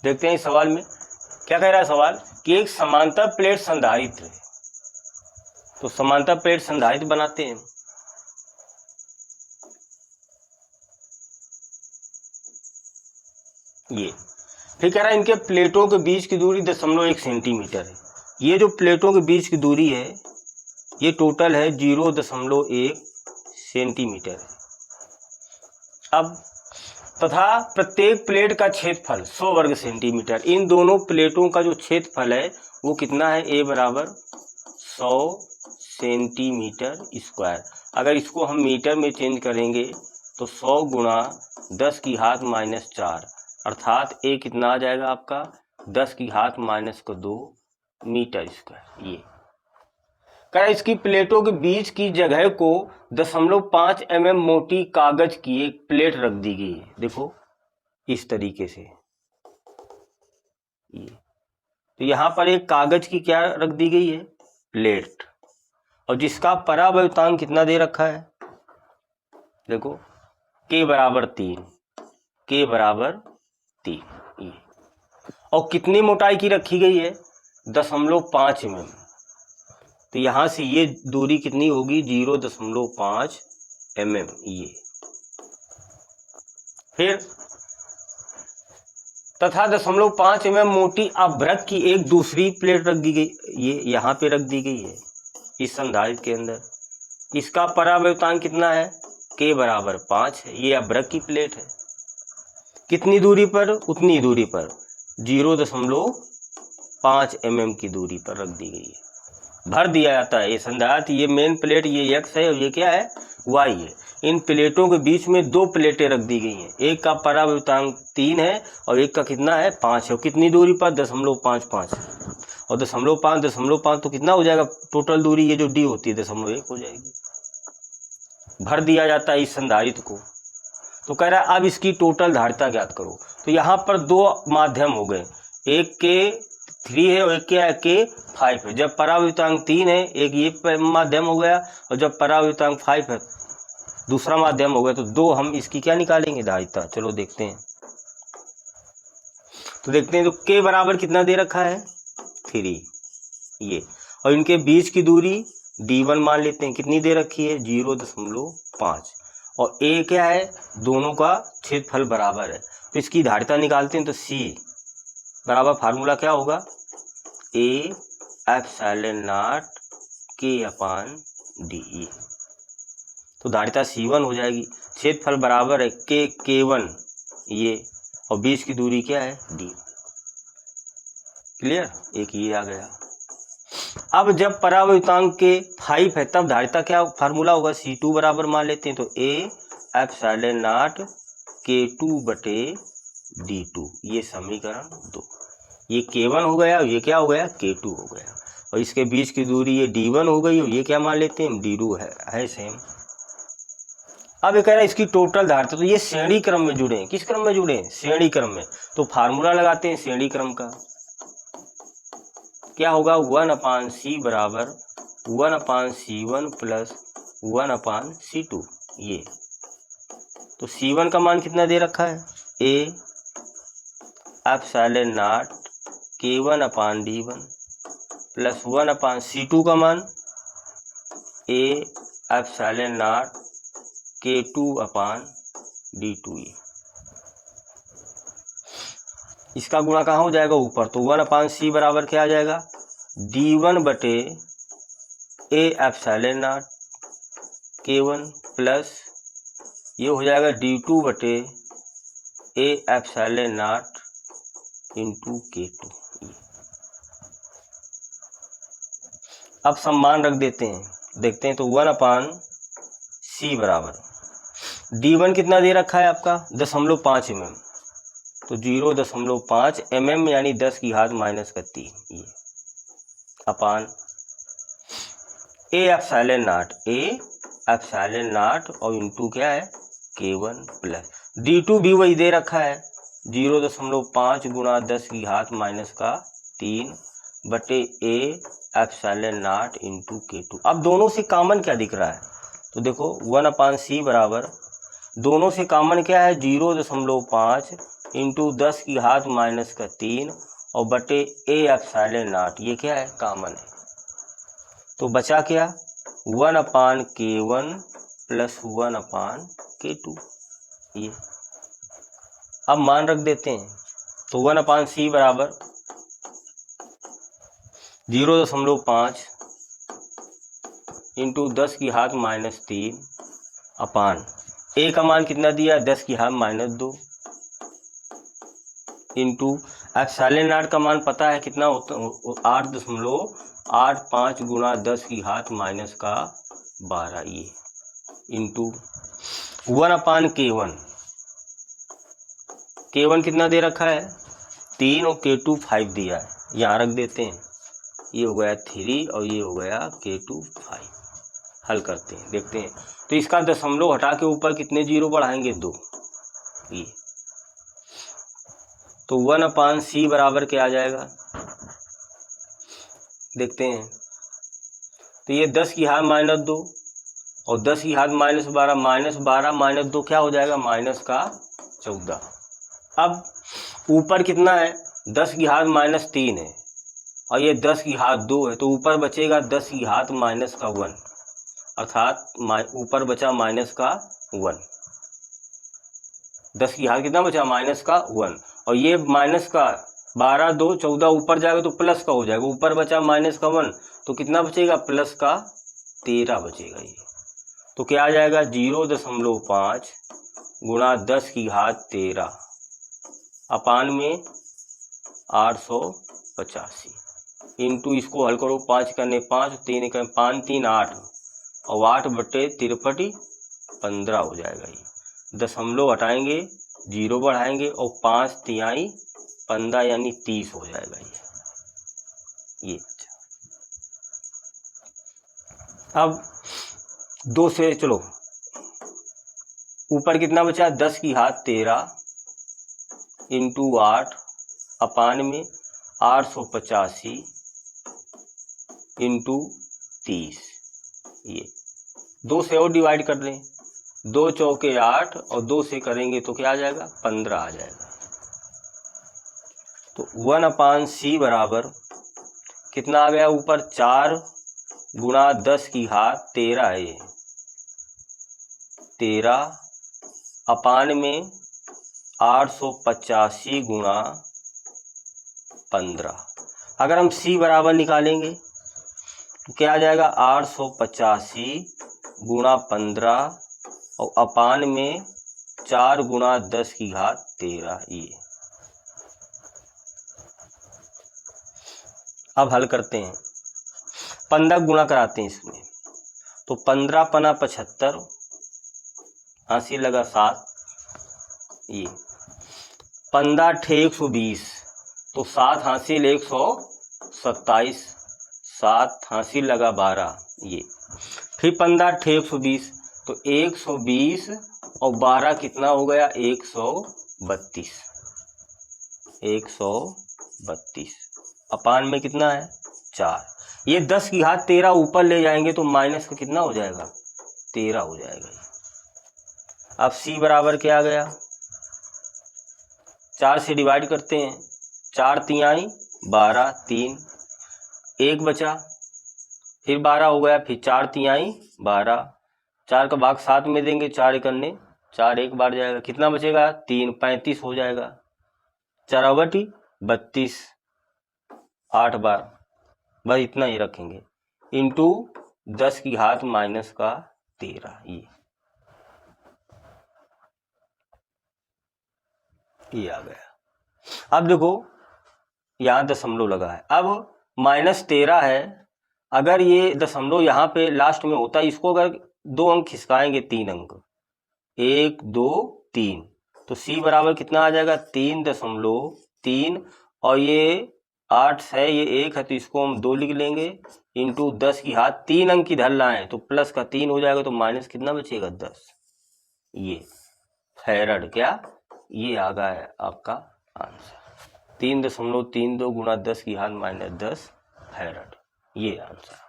देखते हैं इस सवाल में क्या कह रहा है सवाल कि एक समांतर प्लेट संधारित्र है। तो समांतर प्लेट संधारित्र बनाते हैं। ये फिर कह रहा है इनके प्लेटों के बीच की दूरी 0.1 सेंटीमीटर है। ये जो प्लेटों के बीच की दूरी है ये टोटल है 0.1 सेंटीमीटर है। अब तथा प्रत्येक प्लेट का क्षेत्रफल 100 वर्ग सेंटीमीटर। इन दोनों प्लेटों का जो क्षेत्रफल है वो कितना है, A बराबर 100 सेंटीमीटर स्क्वायर। अगर इसको हम मीटर में चेंज करेंगे तो 100 गुणा 10 की घात -4 अर्थात A कितना आ जाएगा आपका 10 की घात -2 मीटर स्क्वायर। ये कह इसकी प्लेटों के बीच की जगह को 0.5 mm मोटी कागज की एक प्लेट रख दी गई है। देखो इस तरीके से ये, तो यहां पर एक कागज की क्या रख दी गई है, प्लेट, और जिसका परावर्तांक कितना दे रखा है, देखो K बराबर 3, K बराबर 3 ये, और कितनी मोटाई की रखी गई है 0.5 mm। तो यहां से ये दूरी कितनी होगी 0.5 mm ये। फिर तथा 0.5 mm मोटी अभ्रक की एक दूसरी प्लेट रख दी गई, ये यहाँ पे रख दी गई है इस संधारित्र के अंदर। इसका परावर्तांक कितना है, K बराबर 5 है। ये अभ्रक की प्लेट है। कितनी दूरी पर, उतनी दूरी पर 0.5 mm की दूरी पर रख दी गई है। भर दिया जाता है ये संधारित्र। ये मेन प्लेट ये X है और ये क्या है, Y है। इन प्लेटों के बीच में दो प्लेटें रख दी गई हैं। एक का परावर्तांक 3 है और एक का कितना है 5 है। और कितनी दूरी पर 0.55 और 0.5 तो कितना हो जाएगा टोटल दूरी, ये जो D होती है 0.1 हो जाएगी। भर दिया जाता है इस संधारित्र को। तो कह रहा है अब इसकी टोटल धारिता ज्ञात करो। तो यहाँ पर दो माध्यम हो गए, एक K3 है और एक क्या है K5 है। जब परावर्तांक 3 है एक ये माध्यम हो गया, और जब परावर्तांक 5 है दूसरा माध्यम हो गया। तो दो हम इसकी क्या निकालेंगे धारिता। चलो देखते हैं। तो देखते हैं तो K बराबर कितना दे रखा है 3 ये, और इनके बीच की दूरी D1 मान लेते हैं, कितनी दे रखी है 0.5, और A क्या है, दोनों का क्षेत्रफल बराबर है। तो इसकी धारिता निकालते हैं। तो C बराबर फार्मूला क्या होगा, A एप्सिलॉन नॉट K/D। तो धारिता C1 हो जाएगी। क्षेत्रफल बराबर है K1 ये, और बीच की दूरी क्या है D। क्लियर, एक ये आ गया। अब जब परावर्तांक के 5 है तब धारिता क्या फार्मूला होगा, C2 बराबर मान लेते हैं। तो A एप्सिलॉन नॉट K2/D2, ये समीकरण 2। ये K1 हो गया और ये क्या हो गया K2 हो गया, और इसके बीच की दूरी ये D1 हो गई और ये क्या मान लेते हैं D2 है सेम। अब ये कह रहा है इसकी टोटल धारिता। तो ये श्रेणी क्रम में जुड़े हैं। किस क्रम में जुड़े हैं, श्रेणी क्रम में। तो फार्मूला लगाते हैं श्रेणी क्रम का, क्या होगा 1/C बराबर 1/C1 प्लस 1/C2 ये। तो C1 का मान कितना दे रखा है, A epsilon not K1/D1 plus 1/C2 का मान A एप्सिलॉन नॉट K2/D2 ये। इसका गुणा कहाँ हो जाएगा ऊपर। तो 1/C बराबर क्या आ जाएगा D1/A epsilon not K1 plus ये हो जाएगा D2/A epsilon not into K2। अब सम्मान रख देते हैं, देखते हैं। तो 1/C बराबर D1 कितना दे रखा है आपका 0.5 mm, तो 0.5 mm यानी 10 की घात -3 ये अपान A एप्सिलॉन नॉट और इंटू क्या है K1 प्लस D2 भी वही दे रखा है 0.5 गुणा 10 की घात -3 बटे A epsilon not into K2। अब दोनों से कॉमन क्या दिख रहा है, तो देखो 1/C बराबर दोनों से कॉमन क्या है 0.5 इंटू 10 की घात माइनस का 3 और बटे ए एप्सिलॉन नॉट, ये क्या है, कॉमन है। तो बचा क्या, 1/K1 प्लस 1/K2। ये अब मान रख देते हैं, तो 1/C बराबर 0.5 इंटू 10 की घात माइनस 3 अपान ए का मान कितना दिया, 10 की घात माइनस 2 इंटू एप्सिलॉन नॉट का मान पता है कितना होता, 8.85 गुणा 10 की घात माइनस का 12, ये इंटू 1/K1। K1 कितना दे रखा है, 3 और K2 5 दिया है, यहाँ रख देते हैं। ये हो गया 3 और ये हो गया K2 5। हल करते हैं, देखते हैं। तो इसका दशमलव हटा के ऊपर कितने जीरो बढ़ाएंगे, 2। ये तो 1/C बराबर क्या आ जाएगा, देखते हैं। तो ये 10 की घात माइनस 2 और 10 की घात माइनस 12 माइनस 2 क्या हो जाएगा, माइनस का 14। अब ऊपर कितना है, 10 की घात माइनस 3 है और ये 10 की घात 2 है, तो ऊपर बचेगा 10 की घात माइनस का 1, अर्थात ऊपर बचा माइनस का 1। 10 की घात कितना बचा, माइनस का 1, और ये माइनस का 12 2 14 ऊपर जाएगा तो प्लस का हो जाएगा, ऊपर बचा माइनस का 1, तो कितना बचेगा, प्लस का 13 बचेगा। ये तो क्या आ जाएगा, 0.5 गुणा 10 की घात 13 अपान में 885 इंटू, इसको हल करो, 5 करने 5 3 करने 5 3 8 और 8 बटे 53 15 हो जाएगा। ये दशमलव हटाएंगे, 0 बढ़ाएंगे और 5 तिहाई 15 यानी 30 हो जाएगा। ये अब 2 से चलो, ऊपर कितना बचा, 10 की घात 13 इंटू 8 अपान में 885 इंटू 30। ये 2 से और डिवाइड कर लें, 2 चौके 8 और 2 से करेंगे तो क्या आ जाएगा, 15 आ जाएगा। तो 1/C बराबर कितना आ गया, ऊपर 4 गुणा 10 की घात 13 है, ये 13 अपान में 885 गुणा 15। अगर हम C बराबर निकालेंगे तो क्या आ जाएगा, 885 गुणा 15 और अपान में 4 गुणा 10 की घात 13। ये अब हल करते हैं, 15 गुणा कराते हैं इसमें, तो 15 पना 75, हासिल लगा 7, ये 15 ठे 120, तो 7 हासिल 127, 7 हासिल लगा 12, ये फिर 15 ठे 120, तो 120 और 12 कितना हो गया, 132, 132 अपान में कितना है, 4। ये 10 की घात 13 ऊपर ले जाएंगे तो माइनस का कितना हो जाएगा, 13 हो जाएगा। अब C बराबर क्या आ गया, 4 से डिवाइड करते हैं, 4 तिहाई 12 3 1 बचा, फिर 12 हो गया, फिर 4 तिहाई 12, 4 का भाग 7 में देंगे, 4 करने 4 एक बार जाएगा, कितना बचेगा, 3 35 हो जाएगा, 4 32 8 बार, बस इतना ही रखेंगे, इंटू 10 की घात माइनस का 13। ये आ गया। अब देखो यहाँ दशमलव लगा है, अब -13 है, अगर ये दशमलव यहाँ पे लास्ट में होता, इसको अगर 2 अंक खिसकाएंगे, 3 अंक 1 2 3, तो C बराबर कितना आ जाएगा, 3.3 और ये 8 है, ये 1 है, तो इसको हम 2 लिख लेंगे, इंटू 10 की घात 3 अंक इधर लाए तो प्लस का 3 हो जाएगा, तो माइनस कितना बचेगा, 10। ये फैरड क्या, ये आ गया है आपका आंसर, 3.32 गुणा 10 की घात -10 फैरड, ये आंसर।